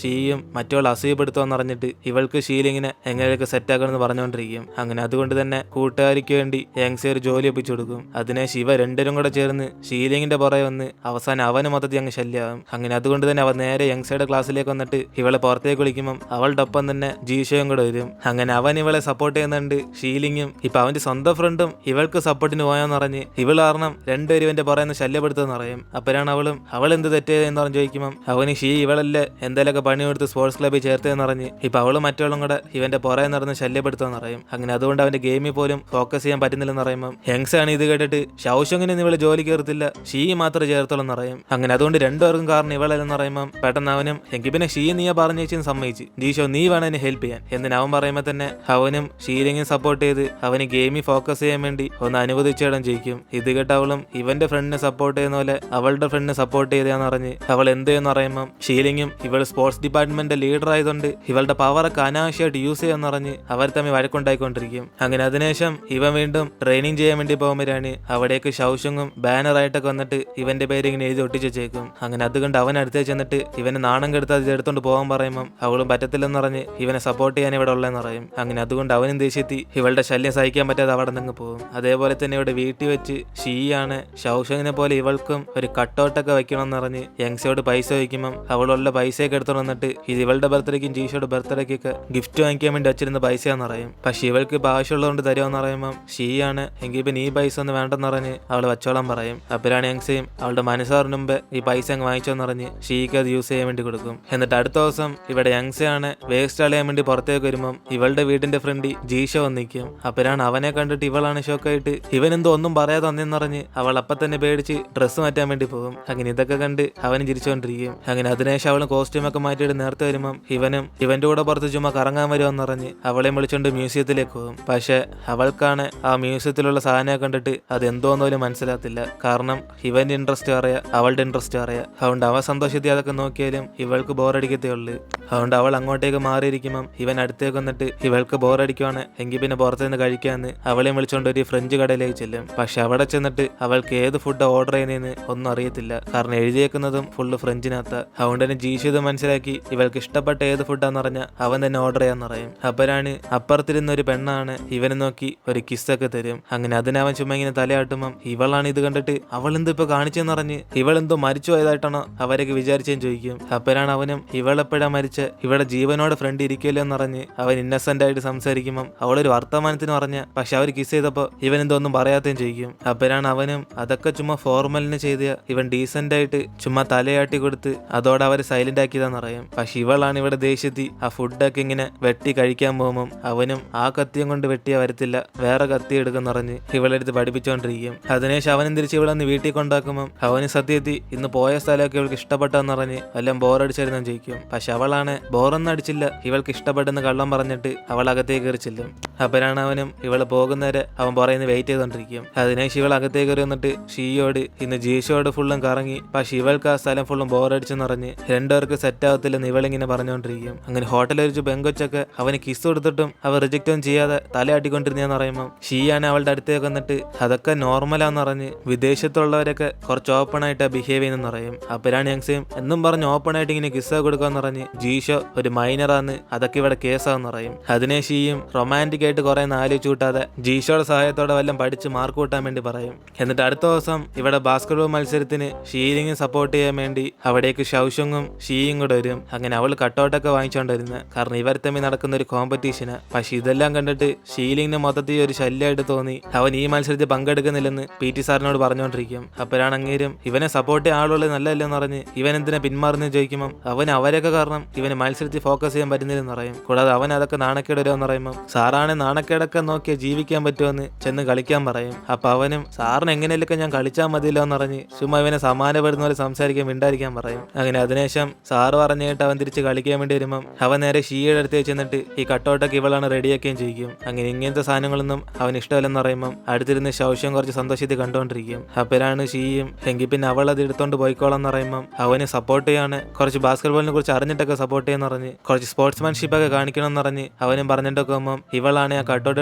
ഷീയും മറ്റവൾ അസൂയപ്പെടുത്തുമെന്ന് പറഞ്ഞിട്ട് ഇവൾക്ക് ഷീലിങ്ങിനെ എങ്ങനെയൊക്കെ സെറ്റാക്കണമെന്ന് പറഞ്ഞുകൊണ്ടിരിക്കും. അങ്ങനെ അതുകൊണ്ട് തന്നെ കൂട്ടുകാരിക്ക് വേണ്ടി യങ്സെ ഒരു ജോലി ഒപ്പിച്ചു കൊടുക്കും. അതിനെ ശിവ രണ്ടുപേരും കൂടെ ചേർന്ന് ഷീലിങ്ങിന്റെ പുറകെ വന്ന് അവസാനം അവന് മൊത്തത്തിൽ അങ്ങ് ശല്യമാകും. അങ്ങനെ അതുകൊണ്ട് തന്നെ അവൻ നേരെ യങ്സയുടെ ക്ലാസ്സിലേക്ക് വന്നിട്ട് ഇവളെ പുറത്തേക്ക് വിളിക്കുമ്പം അവളുടെ ഒപ്പം തന്നെ ജീഷയും കൂടെ വരും. അങ്ങനെ അവൻ ഇവളെ സപ്പോർട്ട് ചെയ്യുന്നുണ്ട്. ഷീലിങ്ങും ഇപ്പൊ അവന്റെ സ്വന്തം ഫ്രണ്ടും ഇവൾക്ക് സപ്പോർട്ടിന് പോയാന്ന് പറഞ്ഞ് ഇവൾ കാരണം രണ്ടുപേരും ഇവന്റെ പുറകെ ശല്യപ്പെടുത്തുമെന്ന് പറയും. അപ്പോഴാണ് അവൾ എന്ത് തെറ്റേതെന്ന് പറഞ്ഞ് ചോദിക്കുമ്പോൾ അവന് ഷീ ഇവളല്ലേ എന്തെങ്കിലുമൊക്കെ പണി കൊടുത്ത് സ്പോർട്സ് ക്ലബ്ബിൽ ചേർത്തതെന്ന് പറഞ്ഞ് ഇപ്പൊ അവളും മറ്റവളും കൂടെ ഇവന്റെ പുറകെ നടന്ന് ശല്യപ്പെടുത്തുമെന്ന് പറയും. അങ്ങനെ അതുകൊണ്ട് അവന്റെ ഗെയിമിൽ പോലും ഫോക്കസ് ചെയ്യാൻ പറ്റുന്നില്ലെന്ന് പറയുമ്പോൾ യങ്സ് ആണ് ഇത് കേട്ടിട്ട് ഷൗഷങ്ങിനെ ഇവള് ജോലി കയറത്തില്ല, ഷീ മാത്രമേ ചേർത്തോളെന്ന് പറയും. അങ്ങനെ അതുകൊണ്ട് രണ്ടുപേർക്കും കാരണം ഇവളല്ലെന്ന് പറയുമ്പോൾ പെട്ടെന്ന് അവനും എങ്കിൽ പിന്നെ ഷീ നീ പറഞ്ഞേച്ചെന്ന് സമ്മതിച്ച് ജീഷോ നീ വേണം എന്നെ ഹെൽപ്പ് ചെയ്യാൻ എന്ന് അവൻ പറയുമ്പോൾ തന്നെ അവനും ഷീലിങ്ങും സപ്പോർട്ട് ചെയ്ത് അവന് ഗെയിമിൽ ഫോക്കസ് ചെയ്യാൻ വേണ്ടി ഒന്ന് അനുവദിച്ചിടം ജയിക്കും. ഇത് കേട്ട് അവളും ഇവന്റെ ഫ്രണ്ടിനെ സപ്പോർട്ട് ചെയ്യുന്ന പോലെ അവളുടെ ഫ്രണ്ടിനെ സപ്പോർട്ട് ചെയ്താന്ന് പറഞ്ഞ് അവൾ എന്ത് ചെയ്യുന്ന പറയുമ്പോൾ ഷീലിങ്ങും ഇവൾ സ്പോർട്സ് ഡിപ്പാർട്ട്മെന്റ് ലീഡർ ആയതുകൊണ്ട് ഇവളുടെ പവറൊക്കെ അനാവശ്യമായിട്ട് യൂസ് ചെയ്യാന്ന് പറഞ്ഞ് അവർ തമ്മിൽ വഴക്കുണ്ടായിക്കൊണ്ടിരിക്കും. അങ്ങനെ അതിനുശേഷം ഇവൻ വീണ്ടും ട്രെയിനിങ് ചെയ്യാൻ വേണ്ടി പോകുമ്പോഴാണ് അവിടേക്ക് ഷൗഷങ്ങും ബാനറായിട്ടൊക്കെ വന്നിട്ട് ഇവന്റെ പേര് ഇങ്ങനെ എഴുതി ഒട്ടിച്ച് വെച്ചേക്കും. അങ്ങനെ അതുകൊണ്ട് അവൻ അടുത്തേ ചെന്നിട്ട് ഇവനെ നാണം കെടുത്ത് അത് എടുത്തോണ്ട് പോകാൻ പറയുമ്പോൾ അവളും പറ്റത്തില്ലെന്ന് പറഞ്ഞ് ഇവനെ സപ്പോർട്ട് ചെയ്യാൻ ഇവിടെ ഉള്ളതെന്ന് പറയും. അങ്ങനെ അതുകൊണ്ട് അവനും ദേഷ്യത്തി ഇവളുടെ ശല്യം സഹിക്കാൻ പറ്റാതെ അവിടെ നിന്ന് പോകും. അതേപോലെ തന്നെ ഇവിടെ വീട്ടിൽ വെച്ച് ഷീയാണ് ഷൗഷങ്ങിനെ പോലെ ഇവൾക്കും ഒരു കട്ടൗട്ടൊക്കെ വെക്കണമെന്ന് പറഞ്ഞ് യങ്സയോട് പൈസ വയ്ക്കുമ്പം അവളുള്ള പൈസയൊക്കെ എടുത്തോണ്ട് വന്നിട്ട് ഇത് ഇവളുടെ ബർത്ത്ഡേക്കും ജീഷയുടെ ബർത്ത്ഡേക്കൊക്കെ ഗിഫ്റ്റ് വാങ്ങിക്കാൻ വേണ്ടി വെച്ചിരുന്ന പൈസയാന്ന് പറയും. പക്ഷെ ഇവൾക്ക് ഇപ്പൊ ആവശ്യമുള്ളതുകൊണ്ട് തരുമെന്ന് പറയുമ്പോൾ ഷീയാണ് എങ്കിൽ ഇപ്പൊ നീ പൈസ ഒന്നും വേണ്ടെന്ന് പറഞ്ഞ് അവൾ വച്ചോളാൻ പറയും. അപ്പോഴാണ് യങ്സയും അവളുടെ മനസ്സാറിന് മുമ്പ് ഈ പൈസ അങ്ങ് വാങ്ങിച്ചോന്ന് പറഞ്ഞ് ഷീക്ക് അത് യൂസ് ചെയ്യാൻ വേണ്ടി കൊടുക്കും. എന്നിട്ട് അടുത്ത ദിവസം ഇവിടെ യങ്സയാണ് വേസ്റ്റ് കളയാൻ വേണ്ടി പുറത്തേക്ക് വരുമ്പം ഇവളുടെ വീടിന്റെ ഫ്രണ്ട് ജീഷ വന്നിരിക്കും. അപ്പോഴാണ് അവനെ കണ്ടിട്ട് ഇവളാണ് ഷോക്കായിട്ട് ഇവനെന്തോ ഒന്നും പറയാതെ വന്നെന്ന് പറഞ്ഞ് അവൾ അപ്പം തന്നെ പേടിച്ച് ഡ്രസ്സ് മാറ്റാൻ വേണ്ടി പോകും. അങ്ങനെ ഇതൊക്കെ കണ്ട് അവനും ചിരിച്ചുകൊണ്ടിരിക്കും. അങ്ങനെ അതിനുശേഷം അവളും കോസ്റ്റ്യൂമൊക്കെ മാറ്റിയിട്ട് നേരത്തെ വരുമ്പം ഇവനും ഇവന്റെ കൂടെ പുറത്ത് ചുമ്മാ കറങ്ങാൻ വരുമെന്ന് പറഞ്ഞ് അവളെ വിളിച്ചോണ്ട് മ്യൂസിയത്തിലേക്ക് പോകും. പക്ഷെ അവൾക്കാണ് ആ മ്യൂസിയത്തിലുള്ള സാധനം കണ്ടിട്ട് അത് എന്തോന്ന് പോലും മനസ്സിലാകത്തില്ല. കാരണം ഇവന്റെ ഇൻട്രസ്റ്റ് അറിയാം, അവളുടെ ഇൻട്രസ്റ്റ് അറിയാം. അതുകൊണ്ട് അവൻ സന്തോഷത്തിൽ അതൊക്കെ നോക്കിയാലും ഇവൾക്ക് ബോറടിക്കത്തേ ഉള്ളു. അതുകൊണ്ട് അവൾ അങ്ങോട്ടേക്ക് മാറിയിരിക്കുമ്പം ഇവൻ അടുത്തേക്ക് വന്നിട്ട് ഇവൾക്ക് ബോറടിക്കുവാണ് എങ്കിൽ പിന്നെ പുറത്തുനിന്ന് കഴിക്കാന്ന് അവളെ വിളിച്ചോണ്ട് ഒരു ഫ്രഞ്ച് കടയിലേക്ക് ചെല്ലും. പക്ഷെ അവിടെ ചെന്നിട്ട് അവൾക്ക് ഏത് ഫുഡ് ഓർഡർ ചെയ്യുന്നതെന്ന് ഒന്നും അറിയത്തില്ല. കാരണം എഴുതിയേക്കുന്നതും ഫുള്ള് ഫ്രഞ്ചിനകത്ത്. അതുകൊണ്ട് തന്നെ ജീഷിത് മനസ്സിലാക്കി ഇവൾക്ക് ഇഷ്ടപ്പെട്ട ഏത് ഫുഡാന്ന് പറഞ്ഞാൽ അവൻ തന്നെ ഓർഡർ ചെയ്യാന്ന് പറയും. അപ്പോഴാണ് അപ്പുറത്തിരുന്ന ഒരു പെണ്ണാണ് ഇവനെ നോക്കി ഒരു കിസ്സൊക്കെ തരും. അങ്ങനെ അതിനവൻ ചുമ്മാ ഇങ്ങനെ തലയാട്ടുമ്പം ഇവളാണ് ഇത് കണ്ടിട്ട് അവൾ എന്തോ ഇപ്പൊ കാണിച്ചെന്ന് പറഞ്ഞ് ഇവളെന്തോ മരിച്ചു പോയതായിട്ടാണോ അവരൊക്കെ വിചാരിച്ചെന്ന് ചോദിക്കും. അപ്പോഴാണ് അവനും ഇവളെപ്പോഴാ മരിച്ച ഇവിടെ ജീവനോട് ഫ്രണ്ട് ഇരിക്കില്ല എന്ന് പറഞ്ഞ് അവൻ ഇന്നസെന്റ് ആയിട്ട് സംസാരിക്കുമ്പം അവളൊരു വർത്തമാനത്തിന് പറഞ്ഞ പക്ഷെ അവർ കിസ് ചെയ്തപ്പോ ഇവൻ എന്തോ ഒന്നും പറയാത്തേം ചോദിക്കും. അപ്പോഴാണ് അവനും അതൊക്കെ ചുമ്മാ ഫോർമലിന് ചെയ്ത ഇവൻ ഡീസന്റ് ആയിട്ട് ചുമ്മാ തലയാട്ടി കൊടുത്ത് അതോടെ അവരെ സൈലന്റ് ആക്കിയതാന്ന് അറിയാം. പക്ഷെ ഇവളാണ് ഇവിടെ ദേഷ്യത്തി ആ ഫുഡൊക്കെ ഇങ്ങനെ വെട്ടി കഴിക്കാൻ പോകുമ്പം അവനും ആ കത്തിയും കൊണ്ട് വെട്ടിയാ വരത്തില്ല, വേറെ കത്തി എടുക്കുന്ന പറഞ്ഞ് ഇവളെടുത്ത് പഠിപ്പിച്ചുകൊണ്ടിരിക്കും. അതിനുശേഷം അവനും തിരിച്ച് ഇവളൊന്ന് വീട്ടിൽ കൊണ്ടാക്കുമ്പം അവന് സത്യത്തി ഇന്ന് പോയ സ്ഥലമൊക്കെ ഇവൾക്ക് ഇഷ്ടപ്പെട്ടെന്ന് പറഞ്ഞ് വല്ലതും ബോറടിച്ചായിരുന്നു ചോദിക്കും. പക്ഷെ അവളാണ് ബോറൊന്നും അടിച്ചില്ല, ഇവൾക്ക് ഇഷ്ടപ്പെട്ടെന്ന് കള്ളം പറഞ്ഞിട്ട് അവൾ അകത്തേക്ക് കയറി ചെല്ലും. അപ്പോഴാണ് അവനും ഇവള് പോകുന്നവരെ അവൻ പറയുന്ന വെയിറ്റ് ചെയ്തോണ്ടിരിക്കും. അതിനുശേഷം ഇവൾ അകത്തേക്ക് കയറി വന്നിട്ട് ഷീയോട് ഇന്ന് ജീഷയോട് ഫുള്ളും കറങ്ങി പക്ഷെ ഇവൾക്ക് ആ സ്ഥലം ഫുള്ളും ബോറടിച്ചെന്ന് പറഞ്ഞ് രണ്ടുപേർക്ക് സെറ്റ് ആവത്തില്ലെന്ന് ഇവളിങ്ങനെ പറഞ്ഞുകൊണ്ടിരിക്കും. അങ്ങനെ ഹോട്ടലിൽ വെച്ച് പെങ്കൊച്ചൊക്കെ അവന് കിസ് കൊടുത്തിട്ടും അവൻ റിജക്റ്റ് ഒന്നും ചെയ്യാതെ തലയാട്ടിക്കൊണ്ടിരുന്നതെന്ന് പറയുമ്പോൾ ഷീയാണ് അവളുടെ അടുത്തേക്ക് വന്നിട്ട് അതൊക്കെ നോർമലാന്ന് പറഞ്ഞ് വിദേശത്തുള്ളവരൊക്കെ കുറച്ച് ഓപ്പൺ ആയിട്ടാ ബിഹേവ് ചെയ്യുന്നെന്ന് പറയും. അപ്പോഴാണ് യങ്സയും എന്നും പറഞ്ഞ് ഓപ്പൺ ആയിട്ട് ഇങ്ങനെ കിസ് കൊടുക്കാന്ന് പറഞ്ഞ് ജീഷോ ഒരു മൈനറാന്ന് അതൊക്കെ ഇവിടെ കേസാന്ന് പറയും. അതിനെ ഷീയും റൊമാൻറ്റിക് ആയിട്ട് കുറെ ആലോചിച്ച് കൂട്ടാതെ ജീഷോയുടെ സഹായത്തോടെ വല്ലതും പഠിച്ച് മാർക്ക് കൂട്ടാൻ വേണ്ടി പറയും. എന്നിട്ട് അടുത്ത ദിവസം ഇവിടെ ബാസ്കറ്റ്ബോൾ മത്സരത്തിന് ഷീലിംഗ് സപ്പോർട്ട് ചെയ്യാൻ വേണ്ടി അവിടേക്ക് ഷൗഷങ്ങും ഷീയും കൂടെ വരും. അങ്ങനെ അവൾ കട്ടൗട്ടൊക്കെ വാങ്ങിച്ചോണ്ടിരുന്നത് കാരണം ഇവർ തമ്മിൽ നടക്കുന്ന ഒരു കോമ്പറ്റീഷന്. പക്ഷെ ഇതെല്ലാം കണ്ടിട്ട് ഷീലിംഗിന് മൊത്തത്തിൽ ഒരു ശല്യമായിട്ട് തോന്നി അവൻ ഈ മത്സരത്തിൽ പങ്കെടുക്കുന്നില്ലെന്ന് PT സാറിനോട് പറഞ്ഞുകൊണ്ടിരിക്കും. അപ്പോഴാണ് അങ്ങേരും ഇവനെ സപ്പോർട്ട് ചെയ്യാൻ ആളുള്ളത് നല്ലതല്ലെന്ന് പറഞ്ഞ് ഇവൻ എന്തിനാ പിന്മാറുന്നത് ചോദിക്കുമ്പോൾ അവൻ അവരൊക്കെ കാരണം ഇവന് മത്സരത്തിൽ ഫോക്കസ് ചെയ്യാൻ പറ്റുന്നില്ലെന്ന് പറയും. കൂടാതെ അവൻ അതൊക്കെ നാണക്കേട് വരുമെന്ന് പറയുമ്പോൾ സാറാണ് നാണക്കേടൊക്കെ നോക്കിയാൽ ജീവിക്കാൻ പറ്റുമെന്ന് ചെന്ന് കളിക്കാൻ പറയും. അപ്പൊ അവനും സാറിന് എങ്ങനെയൊക്കെ ഞാൻ കളിച്ചാൽ മതിയല്ലോ എന്ന് പറഞ്ഞ് ചുമ്മാ ഇവനെ സമാനപ്പെടുന്ന പോലെ സംസാരിക്കാൻ മിണ്ടായിരിക്കാൻ പറയും. അങ്ങനെ അതിനുശേഷം സാറ് പറഞ്ഞിട്ട് അവൻ തിരിച്ച് കളിക്കാൻ വേണ്ടി വരുമ്പം അവൻ നേരെ ഷീയുടെ അടുത്ത് ചെന്നിട്ട് ഈ കട്ടൗട്ടൊക്കെ ഇവളാണ് റെഡിയാക്കുകയും ചെയ്യും. അങ്ങനെ ഇങ്ങനത്തെ സാധനങ്ങളൊന്നും അവൻ ഇഷ്ടമല്ലെന്ന് പറയുമ്പം അടുത്തിരുന്ന് ശൗഷ്യം കുറച്ച് സന്തോഷത്തിൽ കണ്ടുകൊണ്ടിരിക്കും. അപ്പോഴാണ് ഷീയും എങ്കിൽ പിന്നെ അവൾ അത് എടുത്തോണ്ട് പോയിക്കോളാം എന്ന് പറയുമ്പം അവന് സപ്പോർട്ട് ചെയ്യാണ് കുറച്ച് ബാസ്കറ്റ്ബോളിനെ കുറിച്ച് അറിഞ്ഞിട്ടൊക്കെ സപ്പോർട്ട് ചെയ്യാന്ന് പറഞ്ഞ് കുറച്ച് സ്പോർട്സ്മാൻഷിപ്പ് ഒക്കെ കാണിക്കണം എന്ന് പറഞ്ഞ് അവനും പറഞ്ഞിട്ടൊക്കെ പോകുമ്പം ഇവളാണ് ആ കട്ടൗട്ട്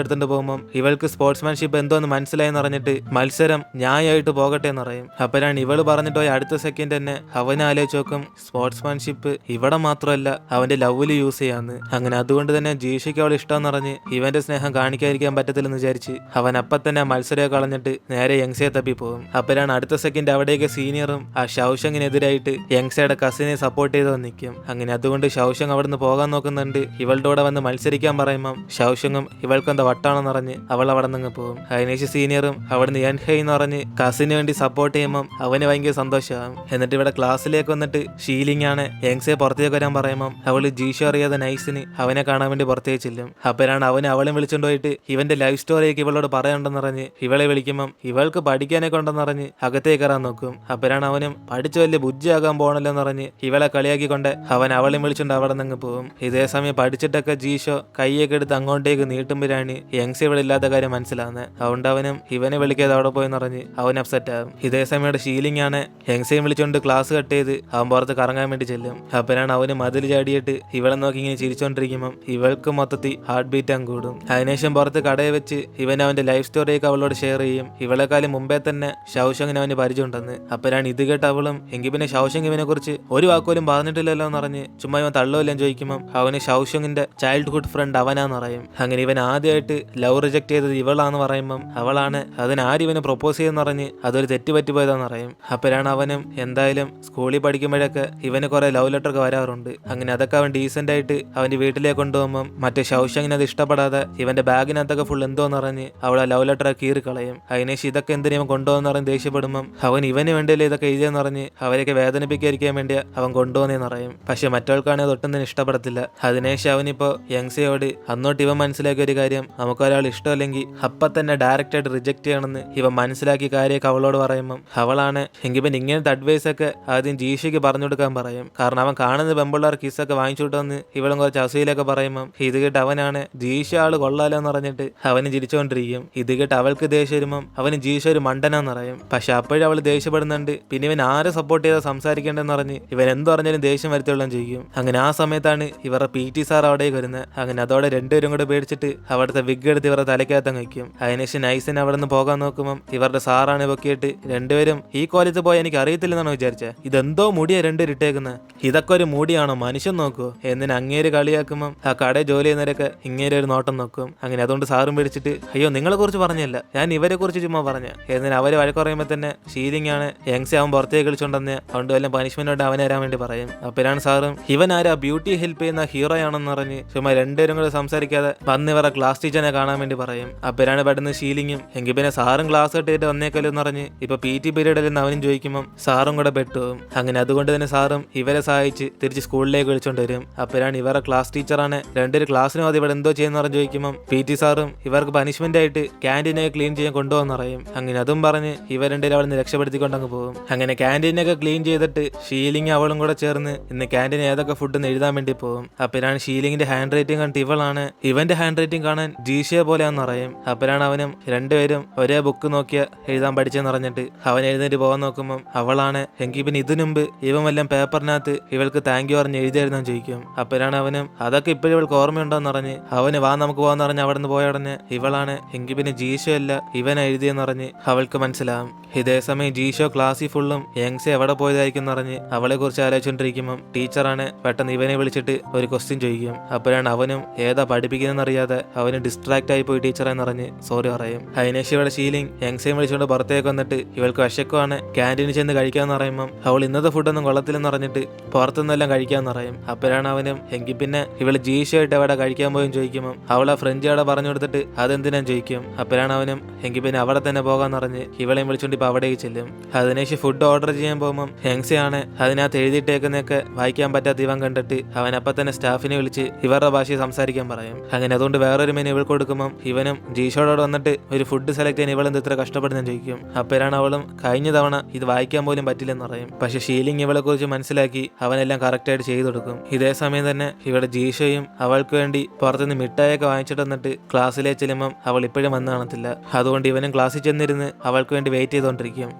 എടുത്തിട്ട് പോകുമ്പം ഇവൾക്ക് സ്പോർട്സ്മാൻഷിപ്പ് എന്തോന്ന് മനസ്സിലായെന്ന് പറഞ്ഞിട്ട് മത്സരം ന്യായമായിട്ട് പോകട്ടെ എന്ന് പറയും. അപ്പോഴാണ് ഇവള് പറഞ്ഞിട്ട് പോയി അടുത്ത സെക്കൻഡ് തന്നെ അവൻ ആലോചിച്ച് നോക്കും സ്പോർട്സ്മാൻഷിപ്പ് ഇവിടെ മാത്രമല്ല അവന്റെ ലവില് യൂസ് ചെയ്യാന്ന്. അങ്ങനെ അതുകൊണ്ട് തന്നെ ജീഷയ്ക്ക് അവൾ ഇഷ്ടമെന്ന് പറഞ്ഞ് ഇവന്റെ സ്നേഹം കാണിക്കാതിരിക്കാൻ പറ്റത്തില്ലെന്ന് വിചാരിച്ച് അവൻ അപ്പം തന്നെ മത്സരം കളഞ്ഞിട്ട് നേരെ യങ്സയെ തപ്പി പോകും. അപ്പോഴാണ് അടുത്ത സെക്കൻഡ് അവിടേക്ക് സീനിയറും ആ ഷൗഷങ്ങിനെതിരായിട്ട് യങ്സയുടെ കസിനെ സപ്പോർട്ട് ചെയ്ത് നിൽക്കും. അങ്ങനെ അതുകൊണ്ട് ഷൗഷങ് അവിടുന്ന് പോകാൻ നോക്കുന്നുണ്ട്. ഇവളുടെ കൂടെ വന്ന് മത്സരിക്കാൻ പറയുമ്പം ഷൗഷങ്ങും ഇവൾക്ക് എന്താ വട്ടാണെന്ന് പറഞ്ഞ് അവൾ അവിടെ നിന്ന് പോകും. അതിനുശേഷം സീനിയറും അവിടുന്ന് എൻഹൈ എന്ന് പറഞ്ഞ് കസിന് വേണ്ടി സപ്പോർട്ട് ചെയ്യുമ്പം അവന് ഭയങ്കര സന്തോഷമാകും. എന്നിട്ട് ഇവിടെ ക്ലാസ്സിലേക്ക് വന്നിട്ട് ഷീലിംഗ് ആണ് യങ്സയെ പുറത്തേക്ക് വരാൻ പറയുമ്പം അവള് ജീഷോ അറിയാതെ നൈസിന് അവനെ കാണാൻ വേണ്ടി പുറത്തേക്ക് ചെല്ലും. അപ്പോഴാണ് അവളെ വിളിച്ചുകൊണ്ട് പോയിട്ട് ഇവന്റെ ലൈഫ് സ്റ്റോറിയൊക്കെ ഇവളോട് പറയണ്ടെന്ന് പറഞ്ഞ് ഇവളെ വിളിക്കുമ്പം ഇവൾക്ക് പഠിക്കാനൊക്കെ ഉണ്ടെന്ന് പറഞ്ഞ് അകത്തേക്ക് കയറാൻ നോക്കും. അപ്പോഴാണ് അവനും പഠിച്ചു വലിയ ബുദ്ധിയാകാൻ പോകണല്ലോ എന്ന് പറഞ്ഞ് ഇവളെ കളിയാക്കിക്കൊണ്ട് അവളെ വിളിച്ചുകൊണ്ട് അവിടെ നിന്ന് പോകും. ഇതേ സമയം പഠിച്ചിട്ടൊക്കെ ജീഷോ കൈയൊക്കെ എടുത്ത് അങ്ങോട്ടേക്ക് നീട്ടുമ്പോഴാണ് യങ്സ് ഇവിടെ ഇല്ലാത്ത കാര്യം മനസ്സിലാവുന്നത്. അതുകൊണ്ട് അവനും ഇവനെ വിളിക്കാതെ അവിടെ പോയി പറഞ്ഞ് അവൻ അപ്സെറ്റ് ആകും. ഇതേ സമയം ഷീലിംഗ് ആണ് യങ്സയും വിളിച്ചുകൊണ്ട് ക്ലാസ് കട്ട് ചെയ്ത് അവൻ പുറത്ത് കറങ്ങാൻ വേണ്ടി ചെല്ലും. അപ്പോഴാണ് അവന് മതിൽ ചാടിയിട്ട് ഇവളെ നോക്കി ഇങ്ങനെ ചിരിച്ചോണ്ടിരിക്കുമ്പം ഇവൾക്ക് മൊത്തത്തിൽ ഹാർട്ട് ബീറ്റ് അങ്ങ് കൂടും. അതിനുശേഷം പുറത്ത് കടയിൽ വെച്ച് ഇവൻ അവന്റെ ലൈഫ് സ്റ്റോറിയൊക്കെ അവളോട് ഷെയർ ചെയ്യും. ഇവളെക്കാളും മുമ്പേ തന്നെ ഷൗഷങ്ങിന് അവന് പരിചയമുണ്ടെന്ന്. അപ്പോഴാണ് ഇത് കേട്ട് അവളും എങ്കിൽ പിന്നെ ഷൗഷങ് ഇവനെ കുറിച്ച് ഒരു വാക്കുപോലും പറഞ്ഞിട്ടില്ലല്ലോ എന്ന് പറഞ്ഞ് ചുമ്മാ ഇവൻ തള്ളുവല്ലോ ചോദിക്കുമ്പോൾ അവന് ഷൗഷങ്ങിന്റെ ചൈൽഡ്ഹുഡ് ഫ്രണ്ട് അവനാന്ന് പറയും. അങ്ങനെ ഇവൻ ആദ്യമായിട്ട് ലവ് റിജക്ട് ചെയ്തത് ഇവളാന്ന് പറയുമ്പം അവളാണ് അതിനാര് ഇവന് പ്രൊപ്പോസ് ചെയ്തെന്ന് പറഞ്ഞ് അതൊരു തെറ്റ് പറ്റിപ്പോയതാന്ന് പറയും. അപ്പോഴാണ് അവനും എന്തായാലും സ്കൂളിൽ പഠിക്കുമ്പോഴൊക്കെ ഇവന് കുറെ ലവ് ലെറ്റർ ഒക്കെ വരാറുണ്ട്. അങ്ങനെ അതൊക്കെ അവൻ ഡീസെന്റ് ആയിട്ട് അവന്റെ വീട്ടിലേക്ക് കൊണ്ടുപോകുമ്പം മറ്റേ ഷൗഷങ്ങിന് അത് ഇഷ്ടപ്പെടാതെ ഇവന്റെ ബാഗിനകത്തൊക്കെ ഫുൾ എന്തോന്ന് പറഞ്ഞ് അവൾ ആ ലവ് ലെറ്റർ കീറി കളയും. അതിനേശം ഇതൊക്കെ എന്തിനും കൊണ്ടുപോകുന്ന പറഞ്ഞ് ദേഷ്യപ്പെടുമ്പം അവൻ ഇവന് വേണ്ടിയല്ലേ ഇതൊക്കെ എഴുതിയെന്ന് പറഞ്ഞ് അവരെയൊക്കെ വേദനിപ്പിക്കാതിരിക്കാൻ വേണ്ടി അവൻ കൊണ്ടുപോകുന്നതെന്ന് പറയും. പക്ഷെ മറ്റവൾക്കാണെങ്കിൽ ഒട്ടും തന്നെ ഇഷ്ടപ്പെടത്തില്ല. അതിനേശം അവനിപ്പോ യങ്സയോട് അന്നോട്ട് ഇവൻ മനസ്സിലാക്കിയ ഒരു കാര്യം നമുക്കൊരാൾ ഇഷ്ടമല്ലെങ്കിൽ അപ്പം തന്നെ ഡയറക്റ്റ് ആയിട്ട് റിജക്ട് ചെയ്യണമെന്ന് ഇവൻ മനസ്സിലാക്കിയ കാര്യമൊക്കെ അവളോട് പറയുമ്പം അവളാണ് എങ്കിൽ പിന്നെ ഇങ്ങനത്തെ അഡ്വൈസ് ഒക്കെ ആദ്യം ജീഷയ്ക്ക് പറഞ്ഞു കൊടുക്കാൻ പറയും. കാരണം അവൻ കാണുന്ന പെമ്പിള്ളാർ കിസ്സൊക്കെ വാങ്ങിച്ചു വിട്ടെന്ന് ഇവളും കുറച്ച് അസൂയിലൊക്കെ പറയുമ്പം ഇത് കേട്ട് അവനാണ് ജീഷ ആള് കൊള്ളാലോ എന്ന് പറഞ്ഞിട്ട് അവന് ചിരിച്ചുകൊണ്ടിരിക്കും. ഇത് കേട്ട് അവൾക്ക് ദേഷ്യം വരുമ്പം അവന് ജീഷ ഒരു മണ്ടനാന്ന് പറയും. പക്ഷെ അപ്പോഴും അവൾ ദേഷ്യപ്പെടുന്നുണ്ട്. പിന്നെ ഇവൻ ആരെ സപ്പോർട്ട് ചെയ്താൽ സംസാരിക്കേണ്ടെന്ന് പറഞ്ഞ് ഇവൻ എന്ത് പറഞ്ഞാലും ദേഷ്യം വരുത്തിയുള്ളൂ ചെയ്യും. അങ്ങനെ ആ സമയത്താണ് ഇവരുടെ PT സാർ അവിടേക്ക് വരുന്നത്. അങ്ങനെ അതോടെ രണ്ടുപേരും കൂടെ പേടിച്ചിട്ട് അവിടുത്തെ വിഗ് എടുത്ത് ഇവരുടെ തലക്കകത്തങ്ങ് വയ്ക്കും. അതിനുശേഷം നൈസിന് അവിടെ നിന്ന് പോകാൻ നോക്കുമ്പം ഇവരുടെ സാറാണ് പൊക്കിയിട്ട് രണ്ടുപേരും ഈ കോലത്ത് പോയി എനിക്ക് അറിയത്തില്ലെന്നാണ് വിചാരിച്ചത്. ഇതെന്തോ മുടിയാ രണ്ടുപേരും ഇട്ടേക്കുന്നത്, ഇതൊക്കെ ഒരു മുടിയാണോ, മനുഷ്യൻ നോക്കുവോ എന്നിന് അങ്ങേര് കളിയാക്കുമ്പം ആ കടയിൽ ജോലി ചെയ്യുന്നവരൊക്കെ ഇങ്ങേരെ ഒരു നോട്ടം നോക്കും. അങ്ങനെ അതുകൊണ്ട് സാറും പേടിച്ചിട്ട് അയ്യോ നിങ്ങളെ കുറിച്ച് പറഞ്ഞല്ല, ഞാൻ ഇവരെ കുറിച്ച് ചുമ്മാ പറഞ്ഞ എന്നിന് അവര് വഴക്ക് പറയുമ്പോൾ തന്നെ ഷീലിംഗ് ആണ് യങ്സെ അവൻ പുറത്തേക്ക് കളിച്ചോണ്ടെന്ന് അതുകൊണ്ട് വല്ല പനിഷ്മെന്റോട്ട് അവനെ വരാൻ വേണ്ടി പറയും. അപ്പോഴാണ് സാറും ഇവൻ ആരാ ബ്യൂട്ടി ഹെൽപ്പ് ചെയ്യുന്ന ഹീറോ ആണെന്ന് പറഞ്ഞ് ചുമ്മാ രണ്ടുപേരും കൂടെ സംസാരിക്കാതെ വന്ന് ഇവരുടെ ക്ലാസ് ടീച്ചറിനെ കാണാൻ വേണ്ടി പറയും. അപ്പോഴാണ് പെട്ടെന്ന് ഷീലിംഗും എങ്കിൽ പിന്നെ സാറും ക്ലാസ് കട്ടിട്ട് വന്നേക്കല്ലോ എന്ന് പറഞ്ഞ് ഇപ്പൊ PT പീരീഡിൽ നിന്ന് അവനും ചോദിക്കുമ്പോൾ സാറും കൂടെ പെട്ടുപോകും. അങ്ങനെ അതുകൊണ്ട് തന്നെ സാറും ഇവരെ സഹായിച്ച് തിരിച്ച് സ്കൂളിലേക്ക് വിളിച്ചോണ്ട് വരും. അപ്പോഴാണ് ഇവരുടെ ക്ലാസ് ടീച്ചറാണ് രണ്ടൊരു ക്ലാസ്സിനും അത് ഇവിടെ എന്തോ ചെയ്യുന്ന പറഞ്ഞ് ചോദിക്കുമ്പോൾ PT സാറും ഇവർക്ക് പനിഷ്മെന്റ് ആയിട്ട് ക്യാൻറ്റീനൊക്കെ ക്ലീൻ ചെയ്യാൻ കൊണ്ടുപോകുന്ന പറയും. അങ്ങനെ അതും പറഞ്ഞ് ഇവർ രണ്ടുപേരും അവിടെ നിന്ന് രക്ഷപ്പെടുത്തിക്കൊണ്ടങ്ങ് പോകും. അങ്ങനെ ക്യാൻറ്റീനൊക്കെ ക്ലീൻ ചെയ്തിട്ട് ഷീലിംഗ് അവളും കൂടെ ചേർന്ന് ഇന്ന് ക്യാൻറ്റീൻ ഏതൊക്കെ ഫുഡ് എഴുതാൻ വേണ്ടി പോകും. അപ്പോഴാണ് ഷീലിംഗിന്റെ ഹാൻഡ് റൈറ്റിംഗ് കണ്ടിട്ട് ഇവളാണ് ഇവന്റെ ഹാൻഡ് റൈറ്റിംഗ് കാണാൻ ജീഷയെ പോലെയാന്ന് പറയും. അപ്പോഴാണ് അവനും രണ്ടുപേരും ഒരേ ബുക്ക് നോക്കിയ എഴുതാൻ പഠിച്ചെന്ന് പറഞ്ഞിട്ട് അവൻ എഴുന്നേറ്റ് പോകാൻ നോക്കുമ്പോൾ അവളാണ് എങ്കിൽ പിന്നെ ഇതിനു മുമ്പ് ഇവൻ വല്ലതും പേപ്പറിനകത്ത് ഇവൾക്ക് താങ്ക് യു പറഞ്ഞ് എഴുതിയായിരുന്നെന്ന് ചോദിക്കും. അപ്പോഴാണ് അവനും അതൊക്കെ ഇപ്പോഴും ഇവൾക്ക് ഓർമ്മയുണ്ടോന്ന് പറഞ്ഞ് അവന് വാ നമുക്ക് പോകാന്ന് പറഞ്ഞ് അവിടെ നിന്ന് പോയ ഉടനെ ഇവളാണ് എങ്കിൽ പിന്നെ ജീഷോ അല്ല ഇവൻ എഴുതിയെന്ന് പറഞ്ഞ് അവൾക്ക് മനസ്സിലാവും. ഇതേ സമയം ജീഷോ ക്ലാസ്സിൽ ഫുള്ളും യങ്സെ എവിടെ പോയതായിരിക്കും എന്ന് പറഞ്ഞ് അവളെ കുറിച്ച് ആലോചിച്ചോണ്ടിരിക്കുമ്പോൾ ടീച്ചറാണ് പെട്ടെന്ന് ഇവനെ വിളിച്ചിട്ട് ഒരു ക്വസ്റ്റ്യൻ ചോദിക്കും. അപ്പോഴാണ് അവനും ഏതാ പഠിപ്പിക്കുന്നറിയാതെ അവന് ഡിസ്ട്രാക്ട് ആയി പോയി ടീച്ചറെന്ന് പറഞ്ഞ് സോറി പറയും. അതിനേശം ഇവിടെ ഷീലിംഗ് യങ്സെയും വിളിച്ചുകൊണ്ട് പുറത്തേക്ക് വന്നിട്ട് ഇവൾക്ക് വിശക്കുവാണ് ക്യാൻറ്റീനിൽ ചെന്ന് കഴിക്കാന്ന് പറയുമ്പം അവൾ ഇന്നത്തെ ഫുഡൊന്നും കൊള്ളത്തില്ലെന്ന് പറഞ്ഞിട്ട് പുറത്തുനിന്നെല്ലാം കഴിക്കാന്ന് പറയും. അപ്പോഴാണ് അവനും എങ്കിൽ പിന്നെ ഇവള് ജീഷയായിട്ട് എവിടെ കഴിക്കാൻ പോയും ചോദിക്കുമ്പോൾ അവളെ ഫ്രഞ്ച് അവിടെ പറഞ്ഞു കൊടുത്തിട്ട് അതെന്തിനാ ചോദിക്കും. അപ്പോഴാണ് അവനും എങ്കിൽ പിന്നെ അവിടെ തന്നെ പോകാന്ന് പറഞ്ഞ് ഇവളെയും വിളിച്ചുകൊണ്ട് ഇപ്പൊ അവിടേക്ക് ചെല്ലും. അതിനേശം ഫുഡ് ഓർഡർ ചെയ്യാൻ പോകുമ്പോൾ യങ്സെയാണ് അതിനകത്ത് എഴുതിയിട്ടേക്കുന്നൊക്കെ വായിക്കാൻ പറ്റാത്ത ഇവൻ കണ്ടിട്ട് അവൻ അപ്പം തന്നെ സ്റ്റാഫിനെ വിളിച്ച് ഇവരുടെ ഭാഷയിൽ സംസാരിക്കാൻ പറയും. അങ്ങനെ അതുകൊണ്ട് വേറൊരു മെനു ഇവൾക്ക് കൊടുക്കുമ്പോൾ ഇവനും ജീഷോടോട് വന്നിട്ട് ഒരു ഫുഡ് സെലക്ട് ചെയ്യാൻ ഇവളെന്ത് ഇത്ര കഷ്ടപ്പെടുന്നെന്ന് ചോദിക്കും. അപ്പോഴാണ് അവളും കഴിഞ്ഞ തവണ ഇത് വായിക്കാൻ പോലും പറ്റില്ലെന്ന് പറയും. പക്ഷെ ഷീലിംഗ് ഇവളെ കുറിച്ച് മനസ്സിലാക്കി അവനെല്ലാം കറക്റ്റായിട്ട് ചെയ്തു കൊടുക്കും. ഇതേ സമയം തന്നെ ഇവിടെ ജീഷയും അവൾക്ക് വേണ്ടി പുറത്തുനിന്ന് മിഠായൊക്കെ വാങ്ങിച്ചിട്ട് വന്നിട്ട് ക്ലാസ്സിലേക്ക് ചെല്ലുമ്പം അവൾ ഇപ്പോഴും വന്ന് കാണത്തില്ല. അതുകൊണ്ട് ഇവനും ക്ലാസ്സിൽ ചെന്നിരുന്ന് അവൾക്ക് വേണ്ടി വെയിറ്റ് ചെയ്തുകൊണ്ടിരിക്കും.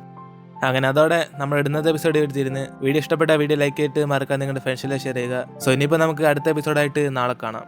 അങ്ങനെ അതോടെ നമ്മൾ ഇടുന്നത് എപ്പിസോഡ് എടുത്തിരുന്ന് വീഡിയോ ഇഷ്ടപ്പെട്ട വീഡിയോ ലൈക്ക് ചെയ്തിട്ട് മറക്കാൻ നിങ്ങളുടെ ഫ്രണ്ട്സിലെ ഷെയർ ചെയ്യുക. സോ ഇനിയിപ്പോൾ നമുക്ക് അടുത്ത എപ്പിസോഡായിട്ട് നാളെ കാണാം.